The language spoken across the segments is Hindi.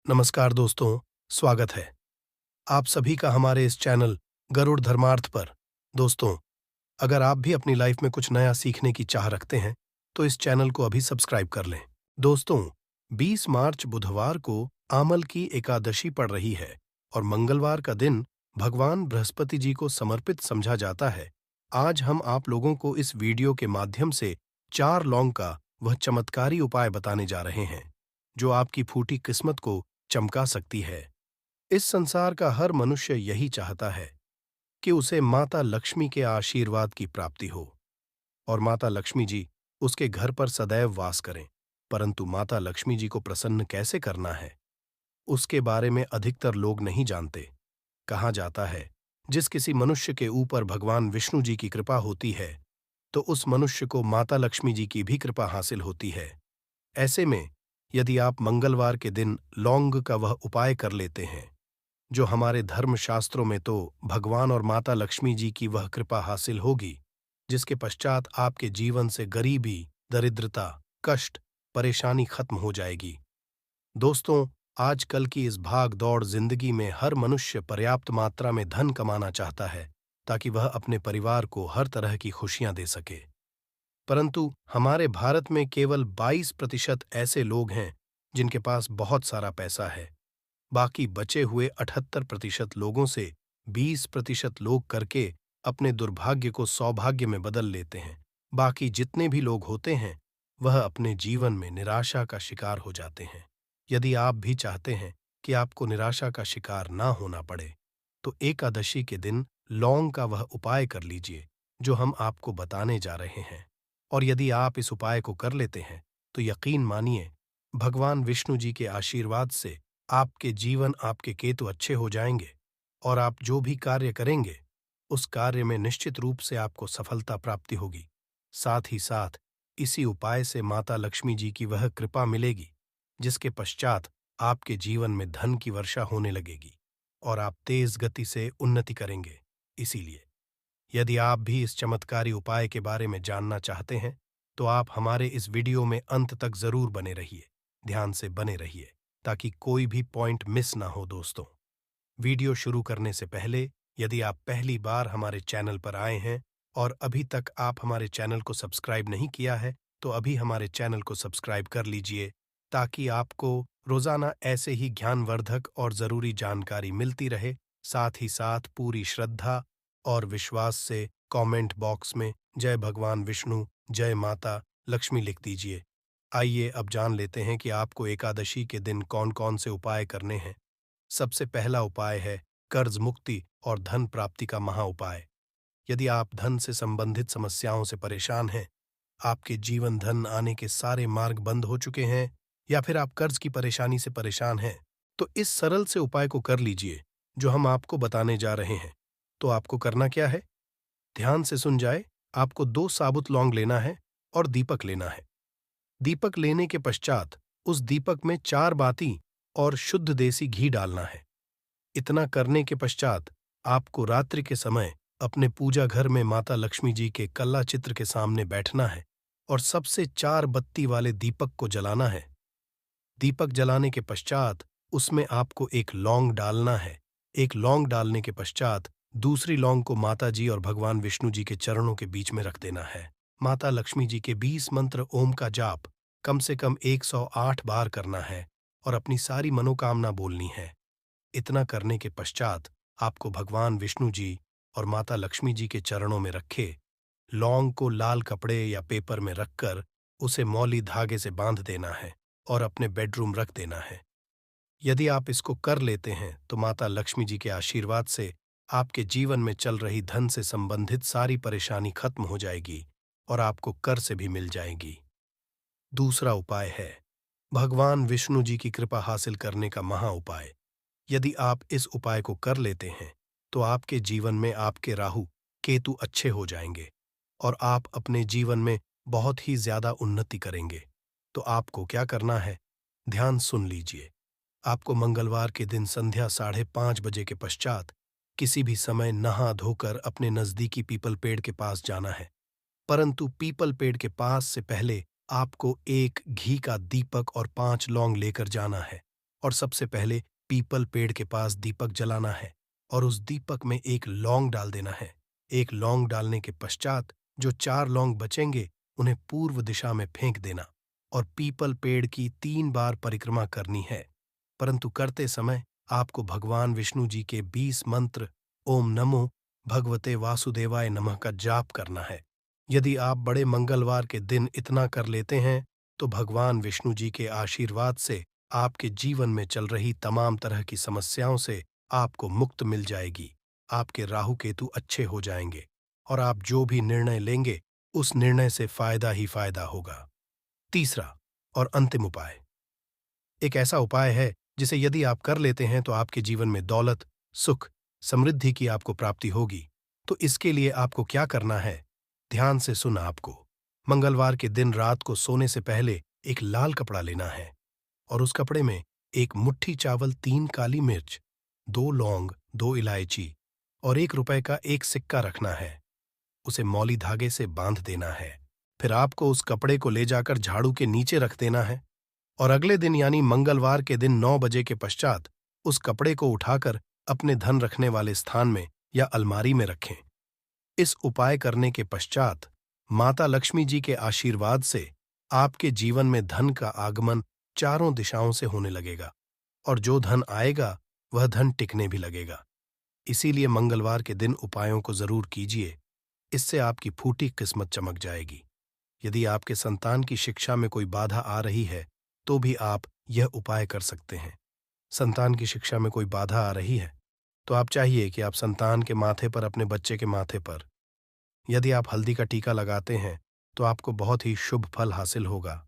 नमस्कार दोस्तों, स्वागत है आप सभी का हमारे इस चैनल गरुड़ धर्मार्थ पर। दोस्तों, अगर आप भी अपनी लाइफ में कुछ नया सीखने की चाह रखते हैं, तो इस चैनल को अभी सब्सक्राइब कर लें। दोस्तों, 20 मार्च बुधवार को आमल की एकादशी पड़ रही है और मंगलवार का दिन भगवान बृहस्पति जी को समर्पित समझा जाता है। आज हम आप लोगों को इस वीडियो के माध्यम से 4 लौंग का वह चमत्कारी उपाय बताने जा रहे हैं, जो आपकी फूटी किस्मत को चमका सकती है। इस संसार का हर मनुष्य यही चाहता है कि उसे माता लक्ष्मी के आशीर्वाद की प्राप्ति हो और माता लक्ष्मी जी उसके घर पर सदैव वास करें। परंतु माता लक्ष्मी जी को प्रसन्न कैसे करना है, उसके बारे में अधिकतर लोग नहीं जानते। कहा जाता है, जिस किसी मनुष्य के ऊपर भगवान विष्णु जी की कृपा होती है, तो उस मनुष्य को माता लक्ष्मी जी की भी कृपा हासिल होती है। ऐसे में यदि आप मंगलवार के दिन लौंग का वह उपाय कर लेते हैं, जो हमारे धर्म शास्त्रों में तो भगवान और माता लक्ष्मी जी की वह कृपा हासिल होगी, जिसके पश्चात आपके जीवन से गरीबी, दरिद्रता, कष्ट, परेशानी खत्म हो जाएगी। दोस्तों, आजकल की इस भाग दौड़ जिंदगी में हर मनुष्य पर्याप्त मात्रा में धन कमाना चाहता है, ताकि वह अपने परिवार को हर तरह की खुशियां दे सके। परंतु हमारे भारत में केवल 22% ऐसे लोग हैं जिनके पास बहुत सारा पैसा है। बाकी बचे हुए 78% लोगों से 20% लोग करके अपने दुर्भाग्य को सौभाग्य में बदल लेते हैं। बाकी जितने भी लोग होते हैं, वह अपने जीवन में निराशा का शिकार हो जाते हैं। यदि आप भी चाहते हैं कि आपको निराशा का शिकार ना होना पड़े, तो एकादशी के दिन लौंग का वह उपाय कर लीजिए, जो हम आपको बताने जा रहे हैं। और यदि आप इस उपाय को कर लेते हैं, तो यकीन मानिए, भगवान विष्णु जी के आशीर्वाद से आपके जीवन, आपके केतु अच्छे हो जाएंगे और आप जो भी कार्य करेंगे, उस कार्य में निश्चित रूप से आपको सफलता प्राप्ति होगी। साथ ही साथ इसी उपाय से माता लक्ष्मी जी की वह कृपा मिलेगी, जिसके पश्चात आपके जीवन में धन की वर्षा होने लगेगी और आप तेज गति से उन्नति करेंगे। इसीलिए यदि आप भी इस चमत्कारी उपाय के बारे में जानना चाहते हैं, तो आप हमारे इस वीडियो में अंत तक जरूर बने रहिए, ध्यान से बने रहिए, ताकि कोई भी पॉइंट मिस ना हो। दोस्तों, वीडियो शुरू करने से पहले यदि आप पहली बार हमारे चैनल पर आए हैं और अभी तक आप हमारे चैनल को सब्सक्राइब नहीं किया है, तो अभी हमारे चैनल को सब्सक्राइब कर लीजिए, ताकि आपको रोजाना ऐसे ही ज्ञानवर्धक और जरूरी जानकारी मिलती रहे। साथ ही साथ पूरी श्रद्धा और विश्वास से कमेंट बॉक्स में जय भगवान विष्णु, जय माता लक्ष्मी लिख दीजिए। आइए अब जान लेते हैं कि आपको एकादशी के दिन कौन कौन से उपाय करने हैं। सबसे पहला उपाय है कर्ज मुक्ति और धन प्राप्ति का महा उपाय। यदि आप धन से संबंधित समस्याओं से परेशान हैं, आपके जीवन धन आने के सारे मार्ग बंद हो चुके हैं, या फिर आप कर्ज की परेशानी से परेशान हैं, तो इस सरल से उपाय को कर लीजिए, जो हम आपको बताने जा रहे हैं। तो आपको करना क्या है, ध्यान से सुन जाए। आपको 2 साबुत लौंग लेना है और दीपक लेना है। दीपक लेने के पश्चात उस दीपक में 4 बाती और शुद्ध देसी घी डालना है। इतना करने के पश्चात आपको रात्रि के समय अपने पूजा घर में माता लक्ष्मी जी के कल्ला चित्र के सामने बैठना है और सबसे 4 बत्ती वाले दीपक को जलाना है। दीपक जलाने के पश्चात उसमें आपको एक लौंग डालना है। एक लौंग डालने के पश्चात दूसरी लौंग को माता जी और भगवान विष्णु जी के चरणों के बीच में रख देना है। माता लक्ष्मी जी के 20 मंत्र ओम का जाप कम से कम 108 बार करना है और अपनी सारी मनोकामना बोलनी है। इतना करने के पश्चात आपको भगवान विष्णु जी और माता लक्ष्मी जी के चरणों में रखे लौंग को लाल कपड़े या पेपर में रखकर उसे मौली धागे से बांध देना है और अपने बेडरूम रख देना है। यदि आप इसको कर लेते हैं, तो माता लक्ष्मी जी के आशीर्वाद से आपके जीवन में चल रही धन से संबंधित सारी परेशानी खत्म हो जाएगी और आपको कर से भी मिल जाएगी। दूसरा उपाय है भगवान विष्णु जी की कृपा हासिल करने का महा उपाय। यदि आप इस उपाय को कर लेते हैं, तो आपके जीवन में आपके राहु केतु अच्छे हो जाएंगे और आप अपने जीवन में बहुत ही ज्यादा उन्नति करेंगे। तो आपको क्या करना है, ध्यान सुन लीजिए। आपको मंगलवार के दिन संध्या 5:30 बजे के पश्चात किसी भी समय नहा धोकर अपने नजदीकी पीपल पेड़ के पास जाना है। परंतु पीपल पेड़ के पास से पहले आपको एक घी का दीपक और 5 लौंग लेकर जाना है। और सबसे पहले पीपल पेड़ के पास दीपक जलाना है और उस दीपक में एक लौंग डाल देना है। एक लौंग डालने के पश्चात जो 4 लौंग बचेंगे उन्हें पूर्व दिशा में फेंक देना और पीपल पेड़ की 3 बार परिक्रमा करनी है। परंतु करते समय आपको भगवान विष्णु जी के 20 मंत्र ओम नमो भगवते वासुदेवाय नमः का जाप करना है। यदि आप बड़े मंगलवार के दिन इतना कर लेते हैं तो भगवान विष्णु जी के आशीर्वाद से आपके जीवन में चल रही तमाम तरह की समस्याओं से आपको मुक्त मिल जाएगी। आपके राहु केतु अच्छे हो जाएंगे और आप जो भी निर्णय लेंगे उस निर्णय से फायदा ही फायदा होगा। तीसरा और अंतिम उपाय एक ऐसा उपाय है जिसे यदि आप कर लेते हैं तो आपके जीवन में दौलत, सुख, समृद्धि की आपको प्राप्ति होगी। तो इसके लिए आपको क्या करना है, ध्यान से सुना। आपको मंगलवार के दिन रात को सोने से पहले एक लाल कपड़ा लेना है और उस कपड़े में 1 मुट्ठी चावल, 3 काली मिर्च, 2 लौंग, 2 इलायची और 1 रुपए का 1 सिक्का रखना है। उसे मौली धागे से बांध देना है। फिर आपको उस कपड़े को ले जाकर झाड़ू के नीचे रख देना है और अगले दिन यानी मंगलवार के दिन 9 बजे के पश्चात उस कपड़े को उठाकर अपने धन रखने वाले स्थान में या अलमारी में रखें। इस उपाय करने के पश्चात माता लक्ष्मी जी के आशीर्वाद से आपके जीवन में धन का आगमन चारों दिशाओं से होने लगेगा और जो धन आएगा वह धन टिकने भी लगेगा। इसीलिए मंगलवार के दिन उपायों को जरूर कीजिए, इससे आपकी फूटी किस्मत चमक जाएगी। यदि आपके संतान की शिक्षा में कोई बाधा आ रही है तो भी आप यह उपाय कर सकते हैं। संतान की शिक्षा में कोई बाधा आ रही है तो आप चाहिए कि आप संतान के माथे पर, अपने बच्चे के माथे पर यदि आप हल्दी का टीका लगाते हैं तो आपको बहुत ही शुभ फल हासिल होगा।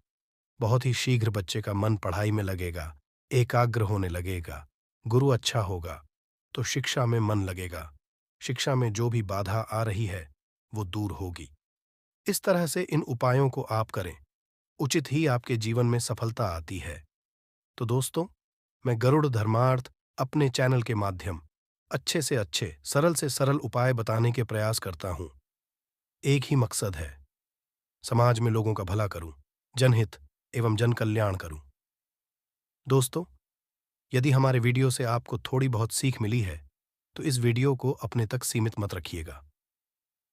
बहुत ही शीघ्र बच्चे का मन पढ़ाई में लगेगा, एकाग्र होने लगेगा, गुरु अच्छा होगा तो शिक्षा में मन लगेगा। शिक्षा में जो भी बाधा आ रही है वो दूर होगी। इस तरह से इन उपायों को आप करें, उचित ही आपके जीवन में सफलता आती है। तो दोस्तों, मैं गरुड़ धर्मार्थ अपने चैनल के माध्यम अच्छे से अच्छे, सरल से सरल उपाय बताने के प्रयास करता हूं। एक ही मकसद है, समाज में लोगों का भला करूं, जनहित एवं जन कल्याण करूं। दोस्तों, यदि हमारे वीडियो से आपको थोड़ी बहुत सीख मिली है तो इस वीडियो को अपने तक सीमित मत रखिएगा।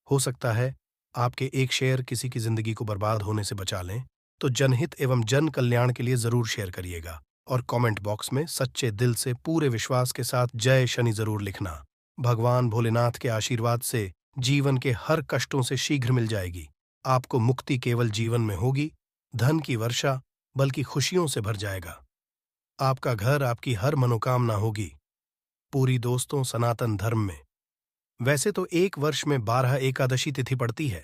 हो सकता है आपके एक शेयर किसी की जिंदगी को बर्बाद होने से बचा लें, तो जनहित एवं जन कल्याण के लिए जरूर शेयर करिएगा और कमेंट बॉक्स में सच्चे दिल से पूरे विश्वास के साथ जय शनि जरूर लिखना। भगवान भोलेनाथ के आशीर्वाद से जीवन के हर कष्टों से शीघ्र मिल जाएगी। आपको मुक्ति केवल जीवन में होगी, धन की वर्षा बल्कि खुशियों से भर जाएगा। आपका घर, आपकी हर मनोकामना होगी पूरी। दोस्तों, सनातन धर्म में वैसे तो एक वर्ष में 12 एकादशी तिथि पड़ती है,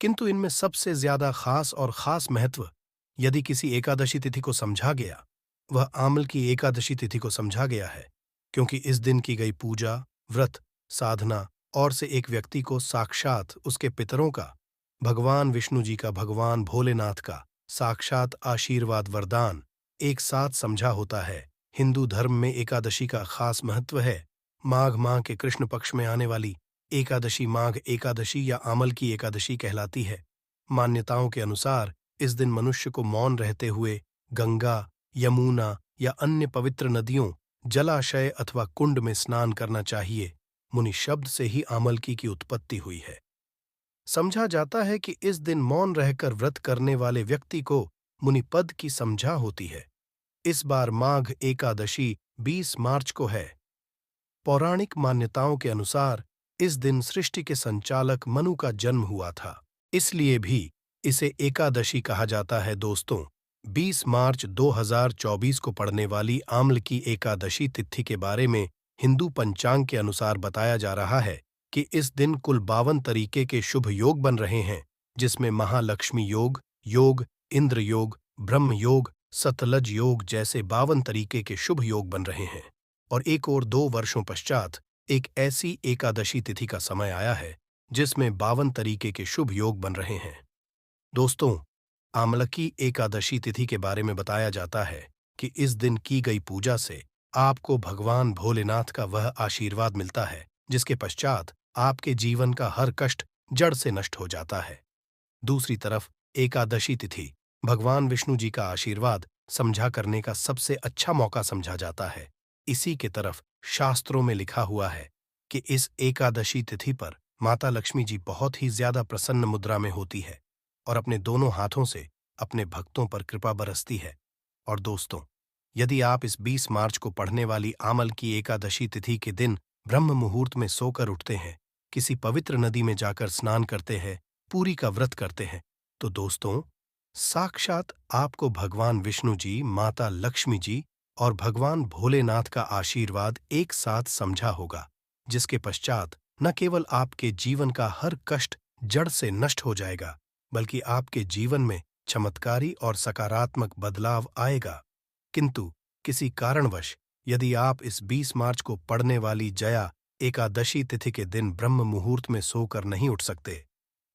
किंतु इनमें सबसे ज्यादा खास और खास महत्व यदि किसी एकादशी तिथि को समझा गया, वह आमल की एकादशी तिथि को समझा गया है, क्योंकि इस दिन की गई पूजा, व्रत, साधना और से एक व्यक्ति को साक्षात उसके पितरों का, भगवान विष्णु जी का, भगवान भोलेनाथ का साक्षात आशीर्वाद, वरदान एक साथ समझा होता है। हिंदू धर्म में एकादशी का खास महत्व है। माघ माह के कृष्ण पक्ष में आने वाली एकादशी माघ एकादशी या आमल की एकादशी कहलाती है। मान्यताओं के अनुसार इस दिन मनुष्य को मौन रहते हुए गंगा, यमुना या अन्य पवित्र नदियों, जलाशय अथवा कुंड में स्नान करना चाहिए। मुनि शब्द से ही आमलकी की उत्पत्ति हुई है। समझा जाता है कि इस दिन मौन रहकर व्रत करने वाले व्यक्ति को मुनि पद की समझा होती है। इस बार माघ एकादशी 20 मार्च को है। पौराणिक मान्यताओं के अनुसार इस दिन सृष्टि के संचालक मनु का जन्म हुआ था, इसलिए भी इसे एकादशी कहा जाता है। दोस्तों, 20 मार्च 2024 को पड़ने वाली आम्ल की एकादशी तिथि के बारे में हिंदू पंचांग के अनुसार बताया जा रहा है कि इस दिन कुल 52 तरीके के शुभ योग बन रहे हैं, जिसमें महालक्ष्मी योग, योग, इंद्र योग, ब्रह्म योग, सतलज योग जैसे 52 तरीके के शुभ योग बन रहे हैं। और एक और 2 वर्षों पश्चात एक ऐसी एकादशी तिथि का समय आया है जिसमें 52 तरीके के शुभ योग बन रहे हैं। दोस्तों, आमलकी एकादशी तिथि के बारे में बताया जाता है कि इस दिन की गई पूजा से आपको भगवान भोलेनाथ का वह आशीर्वाद मिलता है जिसके पश्चात आपके जीवन का हर कष्ट जड़ से नष्ट हो जाता है। दूसरी तरफ एकादशी तिथि भगवान विष्णु जी का आशीर्वाद समझा करने का सबसे अच्छा मौका समझा जाता है। इसी के तरफ शास्त्रों में लिखा हुआ है कि इस एकादशी तिथि पर माता लक्ष्मी जी बहुत ही ज्यादा प्रसन्न मुद्रा में होती है और अपने दोनों हाथों से अपने भक्तों पर कृपा बरसती है। और दोस्तों, यदि आप इस 20 मार्च को पढ़ने वाली आमल की एकादशी तिथि के दिन ब्रह्म मुहूर्त में सोकर उठते हैं, किसी पवित्र नदी में जाकर स्नान करते हैं, पूरी का व्रत करते हैं, तो दोस्तों, साक्षात आपको भगवान विष्णु जी, माता लक्ष्मी जी और भगवान भोलेनाथ का आशीर्वाद एक साथ समझा होगा, जिसके पश्चात न केवल आपके जीवन का हर कष्ट जड़ से नष्ट हो जाएगा, बल्कि आपके जीवन में चमत्कारी और सकारात्मक बदलाव आएगा। किंतु किसी कारणवश यदि आप इस 20 मार्च को पड़ने वाली जया एकादशी तिथि के दिन ब्रह्म मुहूर्त में सोकर नहीं उठ सकते,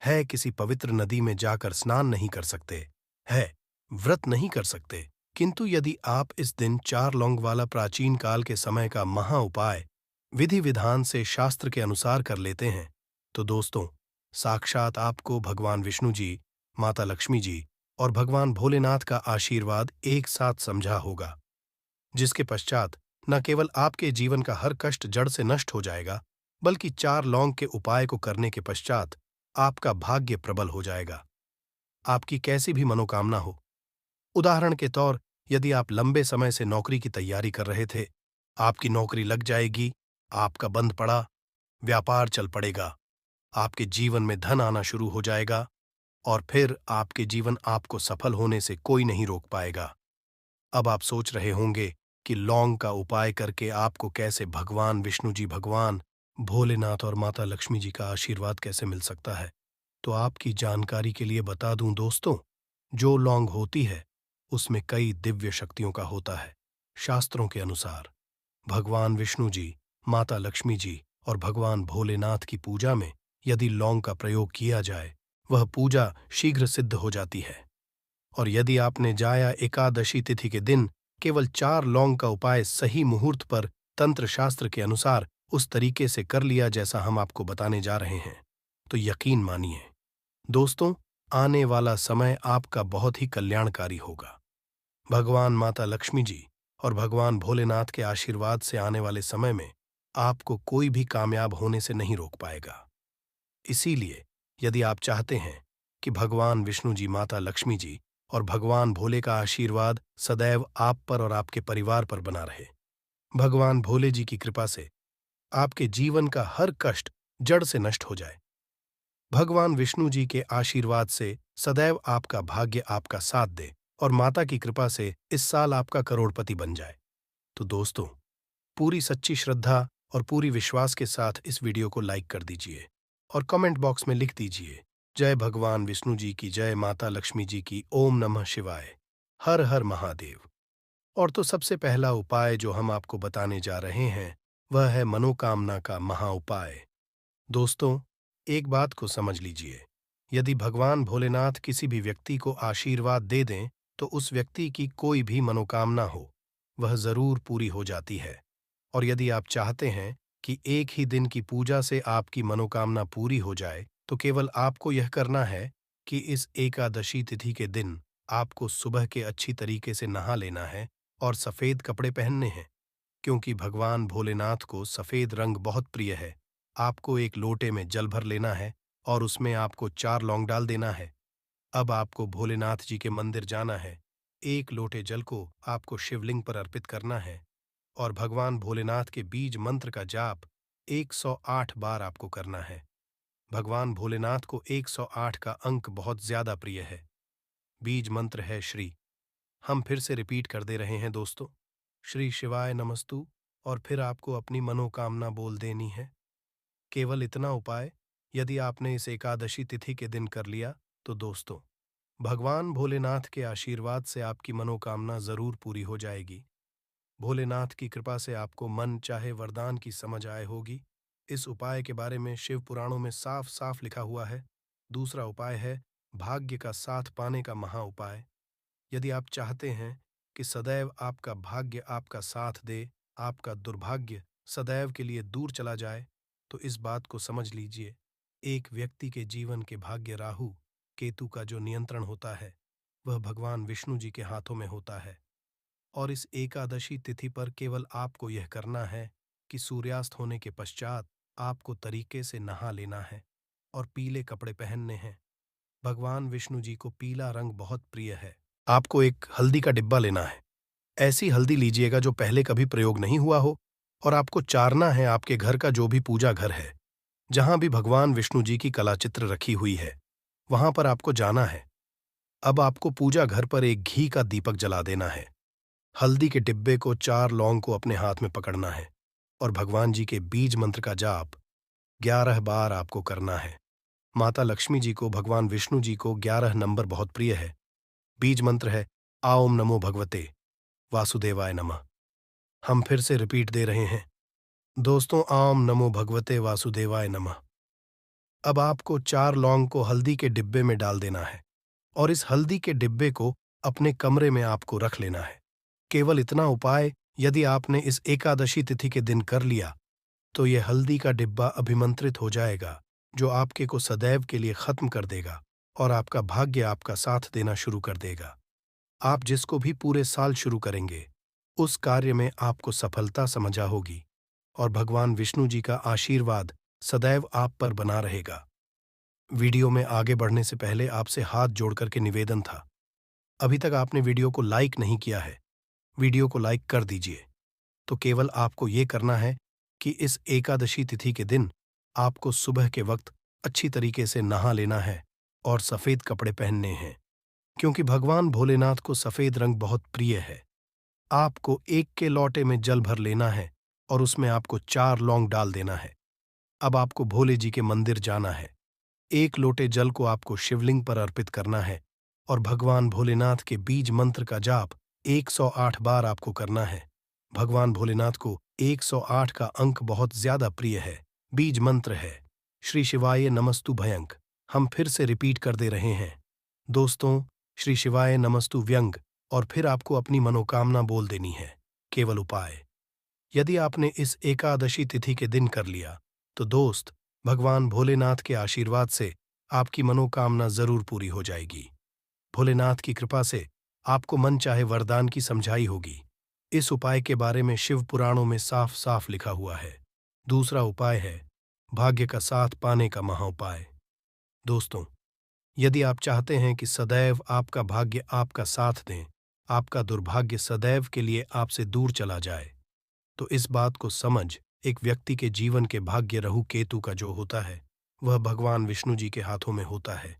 है किसी पवित्र नदी में जाकर स्नान नहीं कर सकते, है व्रत नहीं कर सकते, किंतु यदि आप इस दिन 4 लौंग वाला प्राचीन काल के समय का महा उपाय विधि विधान से शास्त्र के अनुसार कर लेते हैं, तो दोस्तों, साक्षात आपको भगवान विष्णु जी, माता लक्ष्मी जी और भगवान भोलेनाथ का आशीर्वाद एक साथ समझा होगा, जिसके पश्चात न केवल आपके जीवन का हर कष्ट जड़ से नष्ट हो जाएगा, बल्कि 4 लौंग के उपाय को करने के पश्चात आपका भाग्य प्रबल हो जाएगा। आपकी कैसी भी मनोकामना हो, उदाहरण के तौर, यदि आप लंबे समय से नौकरी की तैयारी कर रहे थे, आपकी नौकरी लग जाएगी, आपका बंद पड़ा, व्यापार चल पड़ेगा, आपके जीवन में धन आना शुरू हो जाएगा और फिर आपके जीवन आपको सफल होने से कोई नहीं रोक पाएगा। अब आप सोच रहे होंगे कि लौंग का उपाय करके आपको कैसे भगवान विष्णु जी, भगवान भोलेनाथ और माता लक्ष्मी जी का आशीर्वाद कैसे मिल सकता है। तो आपकी जानकारी के लिए बता दूं दोस्तों, जो लौंग होती है उसमें कई दिव्य शक्तियों का होता है। शास्त्रों के अनुसार भगवान विष्णु जी, माता लक्ष्मी जी और भगवान भोलेनाथ की पूजा में यदि लौंग का प्रयोग किया जाए, वह पूजा शीघ्र सिद्ध हो जाती है। और यदि आपने जाया एकादशी तिथि के दिन केवल 4 लौंग का उपाय सही मुहूर्त पर तंत्र शास्त्र के अनुसार उस तरीके से कर लिया जैसा हम आपको बताने जा रहे हैं, तो यकीन मानिए दोस्तों, आने वाला समय आपका बहुत ही कल्याणकारी होगा। भगवान माता लक्ष्मी जी और भगवान भोलेनाथ के आशीर्वाद से आने वाले समय में आपको कोई भी कामयाब होने से नहीं रोक पाएगा। इसीलिए यदि आप चाहते हैं कि भगवान विष्णु जी, माता लक्ष्मी जी और भगवान भोले का आशीर्वाद सदैव आप पर और आपके परिवार पर बना रहे, भगवान भोले जी की कृपा से आपके जीवन का हर कष्ट जड़ से नष्ट हो जाए, भगवान विष्णु जी के आशीर्वाद से सदैव आपका भाग्य आपका साथ दे और माता की कृपा से इस साल आपका करोड़पति बन जाए, तो दोस्तों, पूरी सच्ची श्रद्धा और पूरी विश्वास के साथ इस वीडियो को लाइक कर दीजिए और कमेंट बॉक्स में लिख दीजिए, जय भगवान विष्णु जी की, जय माता लक्ष्मी जी की, ओम नमः शिवाय, हर हर महादेव। और तो सबसे पहला उपाय जो हम आपको बताने जा रहे हैं, वह है मनोकामना का महा उपाय। दोस्तों, एक बात को समझ लीजिए, यदि भगवान भोलेनाथ किसी भी व्यक्ति को आशीर्वाद दे दें, तो उस व्यक्ति की कोई भी मनोकामना हो, वह जरूर पूरी हो जाती है। और यदि आप चाहते हैं कि एक ही दिन की पूजा से आपकी मनोकामना पूरी हो जाए, तो केवल आपको यह करना है कि इस एकादशी तिथि के दिन आपको सुबह के अच्छी तरीके से नहा लेना है और सफेद कपड़े पहनने हैं, क्योंकि भगवान भोलेनाथ को सफेद रंग बहुत प्रिय है। आपको एक लोटे में जल भर लेना है और उसमें आपको 4 लौंग डाल देना है। अब आपको भोलेनाथ जी के मंदिर जाना है, एक लोटे जल को आपको शिवलिंग पर अर्पित करना है और भगवान भोलेनाथ के बीज मंत्र का जाप 108 बार आपको करना है। भगवान भोलेनाथ को 108 का अंक बहुत ज्यादा प्रिय है। बीज मंत्र है श्री। हम फिर से रिपीट कर दे रहे हैं दोस्तों, श्री शिवाय नमस्तु, और फिर आपको अपनी मनोकामना बोल देनी है। केवल इतना उपाय यदि आपने इस एकादशी तिथि के दिन कर लिया, तो दोस्तों, भगवान भोलेनाथ के आशीर्वाद से आपकी मनोकामना जरूर पूरी हो जाएगी। भोलेनाथ की कृपा से आपको मन चाहे वरदान की समझ आए होगी। इस उपाय के बारे में शिव पुराणों में साफ साफ लिखा हुआ है। दूसरा उपाय है भाग्य का साथ पाने का महा उपाय। यदि आप चाहते हैं कि सदैव आपका भाग्य आपका साथ दे, आपका दुर्भाग्य सदैव के लिए दूर चला जाए, तो इस बात को समझ लीजिए, एक व्यक्ति के जीवन के भाग्य राहु केतु का जो नियंत्रण होता है, वह भगवान विष्णु जी के हाथों में होता है। और इस एकादशी तिथि पर केवल आपको यह करना है कि सूर्यास्त होने के पश्चात आपको तरीके से नहा लेना है और पीले कपड़े पहनने हैं। भगवान विष्णु जी को पीला रंग बहुत प्रिय है। आपको एक हल्दी का डिब्बा लेना है। ऐसी हल्दी लीजिएगा जो पहले कभी प्रयोग नहीं हुआ हो, और आपको चारना है आपके घर का जो भी पूजा घर है, जहां भी भगवान विष्णु जी की कलाचित्र रखी हुई है, वहां पर आपको जाना है। अब आपको पूजा घर पर एक घी का दीपक जला देना है। हल्दी के डिब्बे को 4 लौंग को अपने हाथ में पकड़ना है और भगवान जी के बीज मंत्र का जाप 11 बार आपको करना है। माता लक्ष्मी जी को, भगवान विष्णु जी को 11 नंबर बहुत प्रिय है। बीज मंत्र है ओम नमो भगवते वासुदेवाय नमः। हम फिर से रिपीट दे रहे हैं दोस्तों, ओम नमो भगवते वासुदेवाय नमः। अब आपको 4 लौंग को हल्दी के डिब्बे में डाल देना है और इस हल्दी के डिब्बे को अपने कमरे में आपको रख लेना है। केवल इतना उपाय यदि आपने इस एकादशी तिथि के दिन कर लिया, तो यह हल्दी का डिब्बा अभिमंत्रित हो जाएगा, जो आपके को सदैव के लिए खत्म कर देगा और आपका भाग्य आपका साथ देना शुरू कर देगा। आप जिसको भी पूरे साल शुरू करेंगे, उस कार्य में आपको सफलता समझा होगी और भगवान विष्णु जी का आशीर्वाद सदैव आप पर बना रहेगा। वीडियो में आगे बढ़ने से पहले आपसे हाथ जोड़ करके निवेदन था, अभी तक आपने वीडियो को लाइक नहीं किया है, वीडियो को लाइक कर दीजिए। तो केवल आपको ये करना है कि इस एकादशी तिथि के दिन आपको सुबह के वक्त अच्छी तरीके से नहा लेना है और सफेद कपड़े पहनने हैं, क्योंकि भगवान भोलेनाथ को सफेद रंग बहुत प्रिय है। आपको एक के लोटे में जल भर लेना है और उसमें आपको 4 लौंग डाल देना है। अब आपको भोले जी के मंदिर जाना है। 1 लोटे जल को आपको शिवलिंग पर अर्पित करना है और भगवान भोलेनाथ के बीज मंत्र का जाप 108 बार आपको करना है। भगवान भोलेनाथ को 108 का अंक बहुत ज्यादा प्रिय है। बीज मंत्र है श्री शिवाय नमस्तु भयंक। हम फिर से रिपीट कर दे रहे हैं दोस्तों, श्री शिवाय नमस्तु व्यंग, और फिर आपको अपनी मनोकामना बोल देनी है। केवल उपाय यदि आपने इस एकादशी तिथि के दिन कर लिया, तो दोस्त, भगवान भोलेनाथ के आशीर्वाद से आपकी मनोकामना जरूर पूरी हो जाएगी। भोलेनाथ की कृपा से आपको मन चाहे वरदान की समझाई होगी। इस उपाय के बारे में शिव पुराणों में साफ साफ लिखा हुआ है। दूसरा उपाय है भाग्य का साथ पाने का महाउपाय। दोस्तों, यदि आप चाहते हैं कि सदैव आपका भाग्य आपका साथ दें, आपका दुर्भाग्य सदैव के लिए आपसे दूर चला जाए, तो इस बात को समझ, एक व्यक्ति के जीवन के भाग्य राहु केतु का जो होता है, वह भगवान विष्णु जी के हाथों में होता है।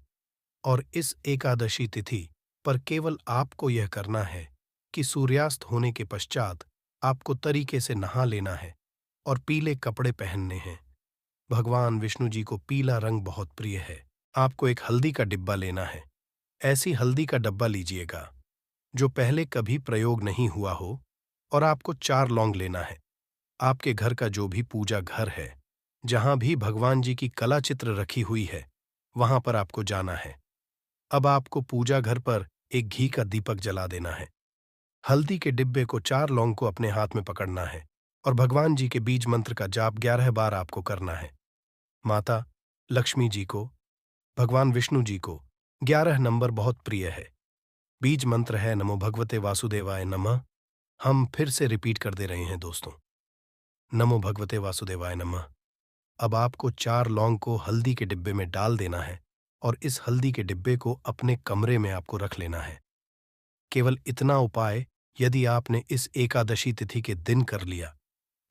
और इस एकादशी तिथि पर केवल आपको यह करना है कि सूर्यास्त होने के पश्चात आपको तरीके से नहा लेना है और पीले कपड़े पहनने हैं। भगवान विष्णु जी को पीला रंग बहुत प्रिय है। आपको एक हल्दी का डिब्बा लेना है। ऐसी हल्दी का डब्बा लीजिएगा जो पहले कभी प्रयोग नहीं हुआ हो, और आपको 4 लौंग लेना है। आपके घर का जो भी पूजा घर है, जहां भी भगवान जी की कला चित्र रखी हुई है, वहां पर आपको जाना है। अब आपको पूजा घर पर एक घी का दीपक जला देना है। हल्दी के डिब्बे को 4 लौंग को अपने हाथ में पकड़ना है और भगवान जी के बीज मंत्र का जाप 11 बार आपको करना है। माता लक्ष्मी जी को, भगवान विष्णु जी को 11 नंबर बहुत प्रिय है। बीज मंत्र है नमो भगवते वासुदेवाय नमः। हम फिर से रिपीट कर दे रहे हैं दोस्तों, नमो भगवते वासुदेवाय नमः। अब आपको 4 लौंग को हल्दी के डिब्बे में डाल देना है और इस हल्दी के डिब्बे को अपने कमरे में आपको रख लेना है। केवल इतना उपाय यदि आपने इस एकादशी तिथि के दिन कर लिया,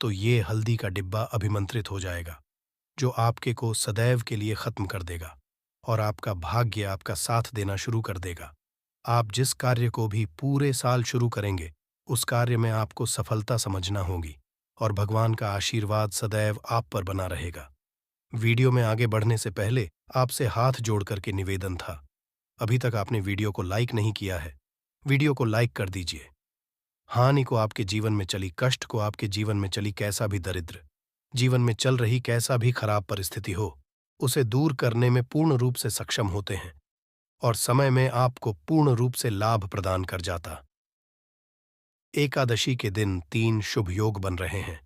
तो ये हल्दी का डिब्बा अभिमंत्रित हो जाएगा, जो आपके को सदैव के लिए खत्म कर देगा और आपका भाग्य आपका साथ देना शुरू कर देगा। आप जिस कार्य को भी पूरे साल शुरू करेंगे, उस कार्य में आपको सफलता समझना होगी और भगवान का आशीर्वाद सदैव आप पर बना रहेगा। वीडियो में आगे बढ़ने से पहले आपसे हाथ जोड़ करके निवेदन था, अभी तक आपने वीडियो को लाइक नहीं किया है, वीडियो को लाइक कर दीजिए। हानि को, आपके जीवन में चली कष्ट को, आपके जीवन में चली कैसा भी दरिद्र, जीवन में चल रही कैसा भी खराब परिस्थिति हो, उसे दूर करने में पूर्ण रूप से सक्षम होते हैं और समय में आपको पूर्ण रूप से लाभ प्रदान कर जाता। एकादशी के दिन 3 शुभ योग बन रहे हैं।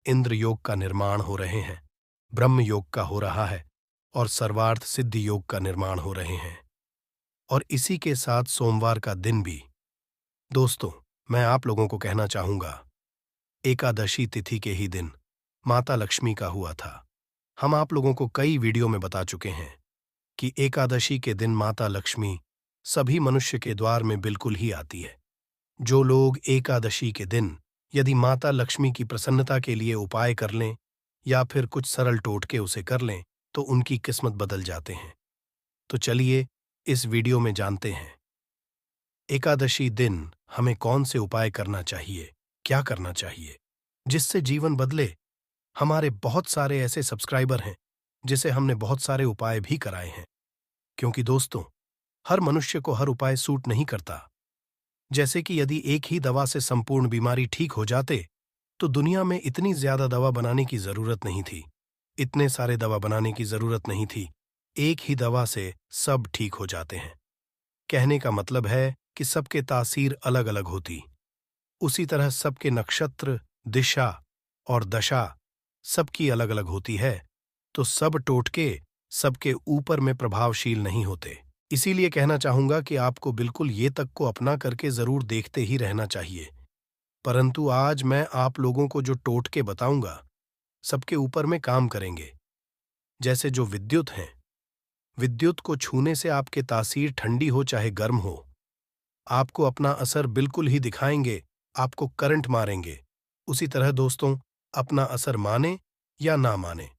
इंद्र योग का निर्माण हो रहे हैं, ब्रह्म योग का हो रहा है और सर्वार्थ सिद्धि योग का निर्माण हो रहे हैं, और इसी के साथ सोमवार का दिन भी। दोस्तों, मैं आप लोगों को कहना चाहूंगा, एकादशी तिथि के ही दिन माता लक्ष्मी का हुआ था। हम आप लोगों को कई वीडियो में बता चुके हैं कि एकादशी के दिन माता लक्ष्मी सभी मनुष्य के द्वार में बिल्कुल ही आती है। जो लोग एकादशी के दिन यदि माता लक्ष्मी की प्रसन्नता के लिए उपाय कर लें या फिर कुछ सरल टोटके उसे कर लें, तो उनकी किस्मत बदल जाते हैं। तो चलिए इस वीडियो में जानते हैं एकादशी दिन हमें कौन से उपाय करना चाहिए, क्या करना चाहिए, जिससे जीवन बदले। हमारे बहुत सारे ऐसे सब्सक्राइबर हैं जिसे हमने बहुत सारे उपाय भी कराए हैं, क्योंकि दोस्तों, हर मनुष्य को हर उपाय सूट नहीं करता। जैसे कि यदि एक ही दवा से संपूर्ण बीमारी ठीक हो जाते, तो दुनिया में इतनी ज्यादा दवा बनाने की जरूरत नहीं थी, इतने सारे दवा बनाने की जरूरत नहीं थी। एक ही दवा से सब ठीक हो जाते हैं। कहने का मतलब है कि सबके तासीर अलग अलग होती, उसी तरह सबके नक्षत्र, दिशा और दशा सबकी अलग अलग होती है, तो सब टोटके सबके ऊपर में प्रभावशील नहीं होते। इसीलिए कहना चाहूंगा कि आपको बिल्कुल ये तक को अपना करके जरूर देखते ही रहना चाहिए। परंतु आज मैं आप लोगों को जो टोटके बताऊंगा, सबके ऊपर में काम करेंगे। जैसे जो विद्युत हैं, विद्युत को छूने से आपके तासीर ठंडी हो चाहे गर्म हो, आपको अपना असर बिल्कुल ही दिखाएंगे, आपको करंट मारेंगे। उसी तरह दोस्तों, अपना असर माने या ना माने,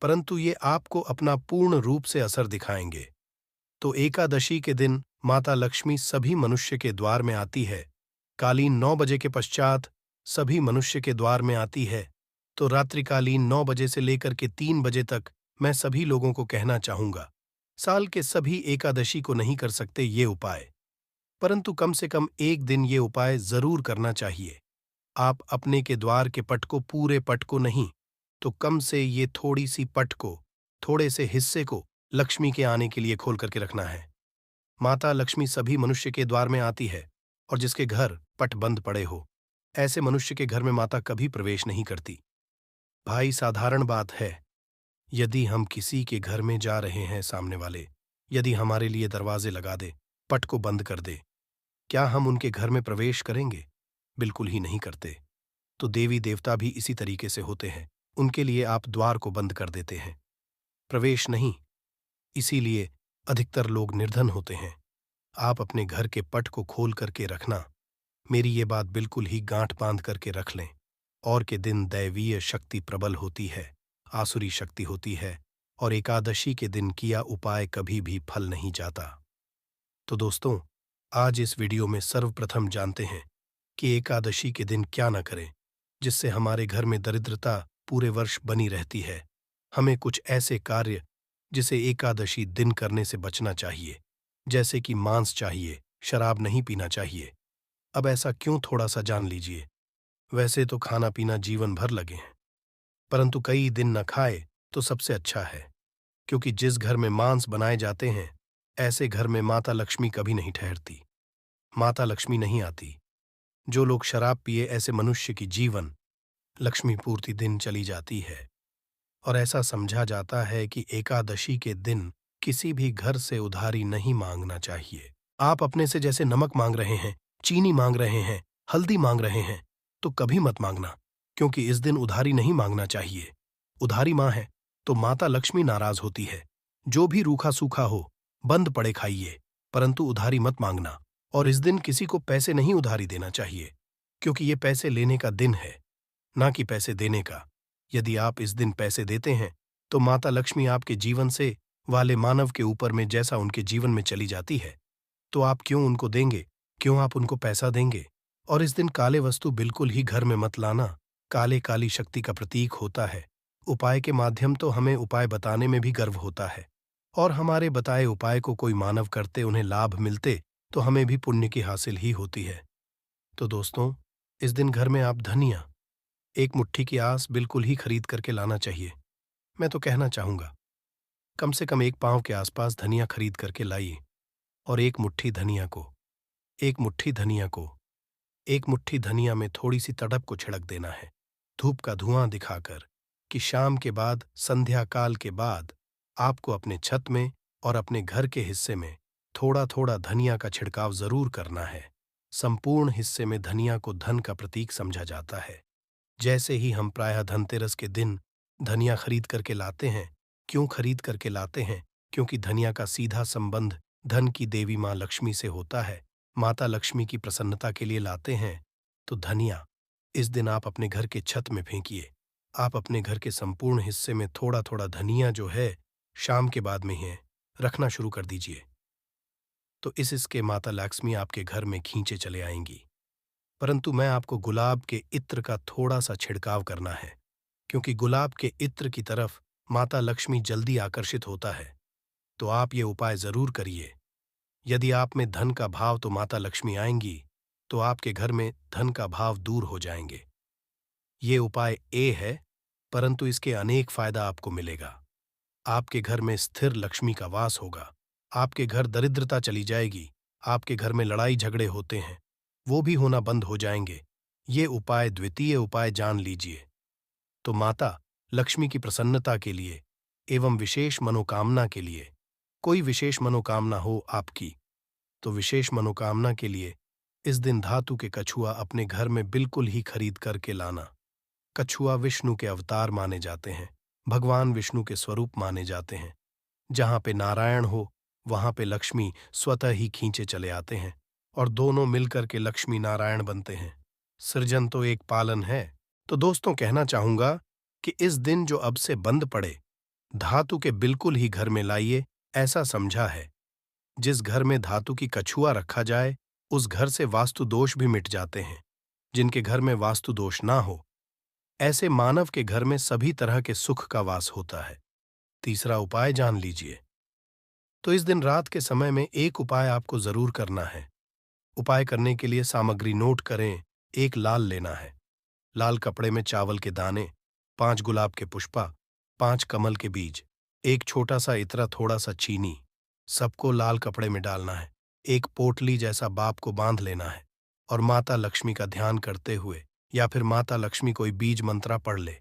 परंतु ये आपको अपना पूर्ण रूप से असर दिखाएंगे। तो एकादशी के दिन माता लक्ष्मी सभी मनुष्य के द्वार में आती है। कालीन 9 बजे के पश्चात सभी मनुष्य के द्वार में आती है। तो रात्रिकालीन 9 बजे से लेकर के 3 बजे तक मैं सभी लोगों को कहना चाहूंगा, साल के सभी एकादशी को नहीं कर सकते ये उपाय, परंतु कम से कम एक दिन ये उपाय जरूर करना चाहिए। आप अपने के द्वार के पट को, पूरे पट को नहीं, तो कम से ये थोड़ी सी पट को, थोड़े से हिस्से को लक्ष्मी के आने के लिए खोल करके रखना है। माता लक्ष्मी सभी मनुष्य के द्वार में आती है, और जिसके घर पट बंद पड़े हो, ऐसे मनुष्य के घर में माता कभी प्रवेश नहीं करती। भाई, साधारण बात है, यदि हम किसी के घर में जा रहे हैं, सामने वाले यदि हमारे लिए दरवाजे लगा दे, पट को बंद कर दे, क्या हम उनके घर में प्रवेश करेंगे? बिल्कुल ही नहीं करते। तो देवी देवता भी इसी तरीके से होते हैं, उनके लिए आप द्वार को बंद कर देते हैं, प्रवेश नहीं। इसीलिए अधिकतर लोग निर्धन होते हैं। आप अपने घर के पट को खोल करके रखना, मेरी ये बात बिल्कुल ही गांठ बांध करके रख लें। और के दिन दैवीय शक्ति प्रबल होती है, आसुरी शक्ति होती है, और एकादशी के दिन किया उपाय कभी भी फल नहीं जाता। तो दोस्तों, आज इस वीडियो में सर्वप्रथम जानते हैं कि एकादशी के दिन क्या न करें, जिससे हमारे घर में दरिद्रता पूरे वर्ष बनी रहती है। हमें कुछ ऐसे कार्य जिसे एकादशी दिन करने से बचना चाहिए, जैसे कि मांस चाहिए, शराब नहीं पीना चाहिए। अब ऐसा क्यों, थोड़ा सा जान लीजिए। वैसे तो खाना पीना जीवन भर लगे हैं, परंतु कई दिन न खाए तो सबसे अच्छा है, क्योंकि जिस घर में मांस बनाए जाते हैं, ऐसे घर में माता लक्ष्मी कभी नहीं ठहरती, माता लक्ष्मी नहीं आती। जो लोग शराब पिए, ऐसे मनुष्य की जीवन लक्ष्मी पूर्ति दिन चली जाती है। और ऐसा समझा जाता है कि एकादशी के दिन किसी भी घर से उधारी नहीं मांगना चाहिए। आप अपने से जैसे नमक मांग रहे हैं, चीनी मांग रहे हैं, हल्दी मांग रहे हैं, तो कभी मत मांगना, क्योंकि इस दिन उधारी नहीं मांगना चाहिए। उधारी मां है तो माता लक्ष्मी नाराज होती है। जो भी रूखा सूखा हो, बंद पड़े खाइए, परंतु उधारी मत मांगना। और इस दिन किसी को पैसे नहीं उधारी देना चाहिए, क्योंकि ये पैसे लेने का दिन है, ना कि पैसे देने का। यदि आप इस दिन पैसे देते हैं, तो माता लक्ष्मी आपके जीवन से वाले मानव के ऊपर में जैसा उनके जीवन में चली जाती है, तो आप क्यों उनको देंगे, क्यों आप उनको पैसा देंगे? और इस दिन काले वस्तु बिल्कुल ही घर में मत लाना। काले काली शक्ति का प्रतीक होता है। उपाय के माध्यम तो हमें उपाय बताने में भी गर्व होता है, और हमारे बताए उपाय को कोई मानव करते, उन्हें लाभ मिलते, तो हमें भी पुण्य की हासिल ही होती है। तो दोस्तों, इस दिन घर में आप धनिया, एक मुट्ठी की आस बिल्कुल ही खरीद करके लाना चाहिए। मैं तो कहना चाहूंगा, कम से कम एक पांव के आसपास धनिया खरीद करके लाइए, और एक मुट्ठी धनिया को, एक मुट्ठी धनिया को, एक मुट्ठी धनिया में थोड़ी सी तड़प को छिड़क देना है, धूप का धुआं दिखाकर, कि शाम के बाद, संध्या काल के बाद आपको अपने छत में और अपने घर के हिस्से में थोड़ा थोड़ा धनिया का छिड़काव जरूर करना है। संपूर्ण हिस्से में धनिया को धन का प्रतीक समझा जाता है। जैसे ही हम प्रायः धनतेरस के दिन धनिया खरीद करके लाते हैं। क्यों खरीद करके लाते हैं? क्योंकि धनिया का सीधा संबंध धन की देवी माँ लक्ष्मी से होता है। माता लक्ष्मी की प्रसन्नता के लिए लाते हैं। तो धनिया इस दिन आप अपने घर के छत में फेंकिए। आप अपने घर के संपूर्ण हिस्से में थोड़ा थोड़ा धनिया जो है शाम के बाद में ही रखना शुरू कर दीजिए। तो इसके माता लक्ष्मी आपके घर में खींचे चले आएंगी। परंतु मैं आपको गुलाब के इत्र का थोड़ा सा छिड़काव करना है, क्योंकि गुलाब के इत्र की तरफ माता लक्ष्मी जल्दी आकर्षित होता है। तो आप ये उपाय जरूर करिए। यदि आप में धन का भाव तो माता लक्ष्मी आएंगी, तो आपके घर में धन का भाव दूर हो जाएंगे। ये उपाय है, परंतु इसके अनेक फायदा आपको मिलेगा। आपके घर में स्थिर लक्ष्मी का वास होगा। आपके घर दरिद्रता चली जाएगी। आपके घर में लड़ाई झगड़े होते हैं, वो भी होना बंद हो जाएंगे। ये उपाय द्वितीय उपाय जान लीजिए। तो माता लक्ष्मी की प्रसन्नता के लिए एवं विशेष मनोकामना के लिए, कोई विशेष मनोकामना हो आपकी, तो विशेष मनोकामना के लिए इस दिन धातु के कछुआ अपने घर में बिल्कुल ही खरीद करके लाना। कछुआ विष्णु के अवतार माने जाते हैं, भगवान विष्णु के स्वरूप माने जाते हैं। जहां पे नारायण हो वहां पे लक्ष्मी स्वतः ही खींचे चले आते हैं और दोनों मिलकर के लक्ष्मी नारायण बनते हैं। सृजन तो एक पालन है। तो दोस्तों कहना चाहूंगा कि इस दिन जो अब से बंद पड़े, धातु के बिल्कुल ही घर में लाइए, ऐसा समझा है। जिस घर में धातु की कछुआ रखा जाए उस घर से वास्तु दोष भी मिट जाते हैं। जिनके घर में वास्तु दोष ना हो, ऐसे मानव के घर में सभी तरह के सुख का वास होता है। तीसरा उपाय जान लीजिए। तो इस दिन रात के समय में एक उपाय आपको जरूर करना है। उपाय करने के लिए सामग्री नोट करें। एक लाल लेना है। लाल कपड़े में चावल के दाने, 5 गुलाब के पुष्पा, 5 कमल के बीज, एक छोटा सा इतरा, थोड़ा सा चीनी, सबको लाल कपड़े में डालना है। एक पोटली जैसा बाप को बांध लेना है और माता लक्ष्मी का ध्यान करते हुए या फिर माता लक्ष्मी कोई बीज मंत्रा पढ़ ले।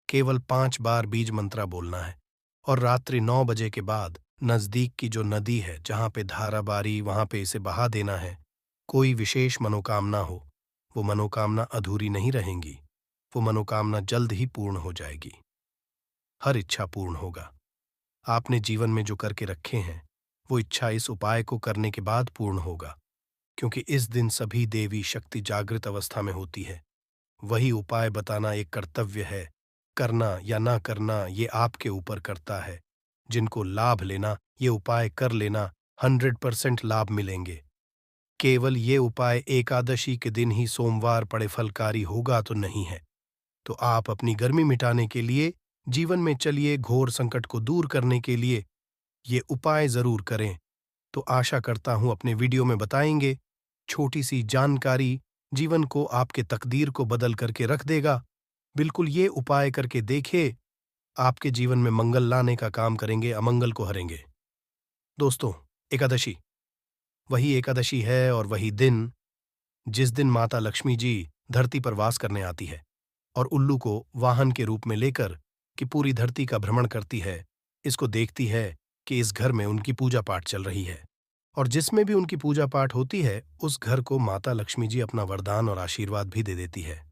केवल 5 बार बीज मंत्रा बोलना है और रात्रि 9 बजे के बाद नजदीक की जो नदी है जहां पे धारा बारी, वहां पे इसे बहा देना है। कोई विशेष मनोकामना हो, वो मनोकामना अधूरी नहीं रहेंगी। वो मनोकामना जल्द ही पूर्ण हो जाएगी। हर इच्छा पूर्ण होगा। आपने जीवन में जो करके रखे हैं वो इच्छा इस उपाय को करने के बाद पूर्ण होगा, क्योंकि इस दिन सभी देवी शक्ति जागृत अवस्था में होती है। वही उपाय बताना एक कर्तव्य है। करना या ना करना ये आपके ऊपर करता है। जिनको लाभ लेना, ये उपाय कर लेना, 100% लाभ मिलेंगे। केवल ये उपाय एकादशी के दिन ही सोमवार पड़े फलकारी होगा तो नहीं है। तो आप अपनी गर्मी मिटाने के लिए, जीवन में चलिए घोर संकट को दूर करने के लिए ये उपाय जरूर करें। तो आशा करता हूं अपने वीडियो में बताएंगे। छोटी सी जानकारी जीवन को, आपके तकदीर को बदल करके रख देगा। बिल्कुल ये उपाय करके देखिए, आपके जीवन में मंगल लाने का काम करेंगे, अमंगल को हरेंगे। दोस्तों, एकादशी वही एकादशी है और वही दिन जिस दिन माता लक्ष्मी जी धरती पर वास करने आती है और उल्लू को वाहन के रूप में लेकर कि पूरी धरती का भ्रमण करती है। इसको देखती है कि इस घर में उनकी पूजा पाठ चल रही है और जिसमें भी उनकी पूजा पाठ होती है उस घर को माता लक्ष्मी जी अपना वरदान और आशीर्वाद भी दे देती है।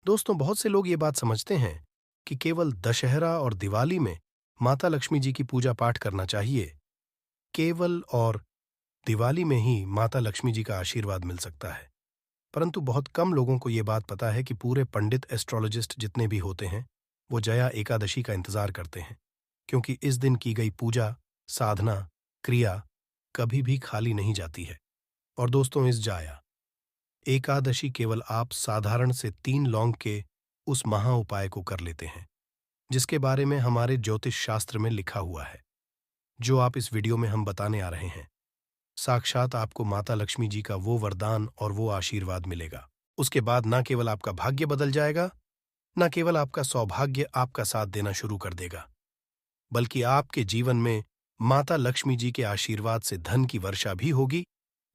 दोस्तों, बहुत से लोग ये बात समझते हैं कि केवल दशहरा और दिवाली में माता लक्ष्मी जी की पूजा पाठ करना चाहिए। केवल और दिवाली में ही माता लक्ष्मी जी का आशीर्वाद मिल सकता है। परंतु बहुत कम लोगों को ये बात पता है कि पूरे पंडित एस्ट्रोलॉजिस्ट जितने भी होते हैं वो जया एकादशी का इंतजार करते हैं, क्योंकि इस दिन की गई पूजा, साधना, क्रिया कभी भी खाली नहीं जाती है। और दोस्तों, इस जाया एकादशी केवल आप साधारण से 3 लौंग के उस महा उपाय को कर लेते हैं जिसके बारे में हमारे ज्योतिष शास्त्र में लिखा हुआ है। जो आप इस वीडियो में हम बताने आ रहे हैं, साक्षात आपको माता लक्ष्मी जी का वो वरदान और वो आशीर्वाद मिलेगा। उसके बाद न केवल आपका भाग्य बदल जाएगा, न केवल आपका सौभाग्य आपका साथ देना शुरू कर देगा, बल्कि आपके जीवन में माता लक्ष्मी जी के आशीर्वाद से धन की वर्षा भी होगी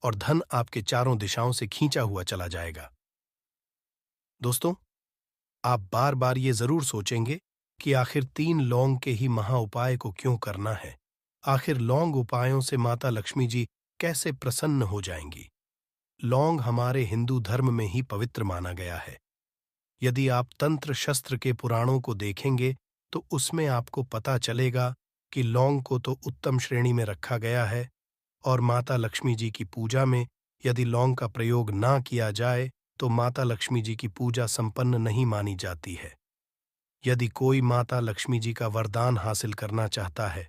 और धन आपके चारों दिशाओं से खींचा हुआ चला जाएगा। दोस्तों, आप बार बार ये जरूर सोचेंगे कि आखिर 3 लौंग के ही महा उपाय को क्यों करना है। आखिर लौंग उपायों से माता लक्ष्मी जी कैसे प्रसन्न हो जाएंगी। लौंग हमारे हिंदू धर्म में ही पवित्र माना गया है। यदि आप तंत्र शस्त्र के पुराणों को देखेंगे तो उसमें आपको पता चलेगा कि लौंग को तो उत्तम श्रेणी में रखा गया है और माता लक्ष्मी जी की पूजा में यदि लौंग का प्रयोग ना किया जाए तो माता लक्ष्मी जी की पूजा संपन्न नहीं मानी जाती है। यदि कोई माता लक्ष्मी जी का वरदान हासिल करना चाहता है,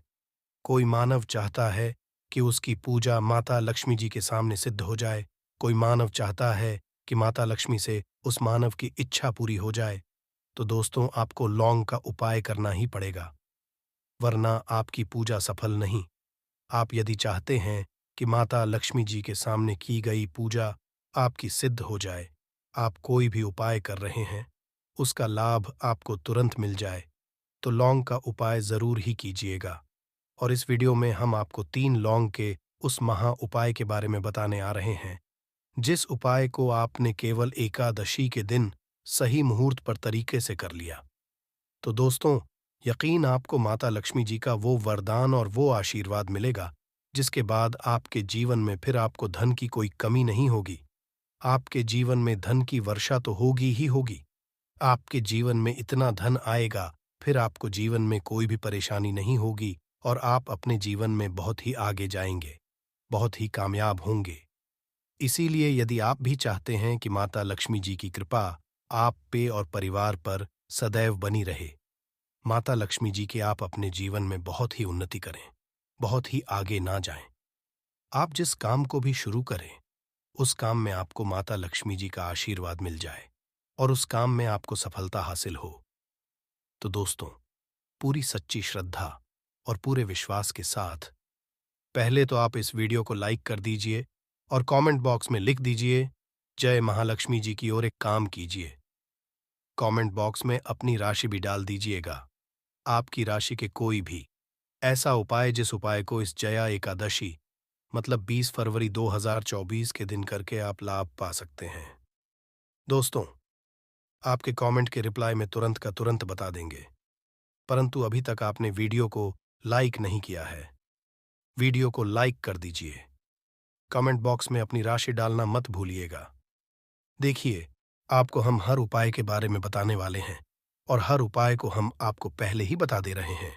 कोई मानव चाहता है कि उसकी पूजा माता लक्ष्मी जी के सामने सिद्ध हो जाए, कोई मानव चाहता है कि माता लक्ष्मी से उस मानव की इच्छा पूरी हो जाए, तो दोस्तों आपको लौंग का उपाय करना ही पड़ेगा, वरना आपकी पूजा सफल नहीं। आप यदि चाहते हैं कि माता लक्ष्मी जी के सामने की गई पूजा आपकी सिद्ध हो जाए, आप कोई भी उपाय कर रहे हैं, उसका लाभ आपको तुरंत मिल जाए, तो लौंग का उपाय ज़रूर ही कीजिएगा। और इस वीडियो में हम आपको 3 लौंग के उस महा उपाय के बारे में बताने आ रहे हैं, जिस उपाय को आपने केवल एकादशी के दिन सही मुहूर्त पर तरीके से कर लिया। तो दोस्तों, यकीन आपको माता लक्ष्मी जी का वो वरदान और वो आशीर्वाद मिलेगा, जिसके बाद आपके जीवन में फिर आपको धन की कोई कमी नहीं होगी। आपके जीवन में धन की वर्षा तो होगी ही होगी। आपके जीवन में इतना धन आएगा, फिर आपको जीवन में कोई भी परेशानी नहीं होगी और आप अपने जीवन में बहुत ही आगे जाएंगे, बहुत ही कामयाब होंगे। इसीलिए यदि आप भी चाहते हैं कि माता लक्ष्मी जी की कृपा आप पे और परिवार पर सदैव बनी रहे, माता लक्ष्मी जी के आप अपने जीवन में बहुत ही उन्नति करें, बहुत ही आगे ना जाएं, आप जिस काम को भी शुरू करें, उस काम में आपको माता लक्ष्मी जी का आशीर्वाद मिल जाए और उस काम में आपको सफलता हासिल हो। तो दोस्तों, पूरी सच्ची श्रद्धा और पूरे विश्वास के साथ पहले तो आप इस वीडियो को लाइक कर दीजिए और कमेंट बॉक्स में लिख दीजिए जय महालक्ष्मी जी की ओर एक काम कीजिए। कमेंट बॉक्स में अपनी राशि भी डाल दीजिएगा, आपकी राशि के कोई भी ऐसा उपाय जिस उपाय को इस जया एकादशी मतलब 20 फरवरी 2024 के दिन करके आप लाभ पा सकते हैं। दोस्तों, आपके कमेंट के रिप्लाई में तुरंत का तुरंत बता देंगे, परंतु अभी तक आपने वीडियो को लाइक नहीं किया है। वीडियो को लाइक कर दीजिए, कमेंट बॉक्स में अपनी राशि डालना मत भूलिएगा। देखिए, आपको हम हर उपाय के बारे में बताने वाले हैं और हर उपाय को हम आपको पहले ही बता दे रहे हैं।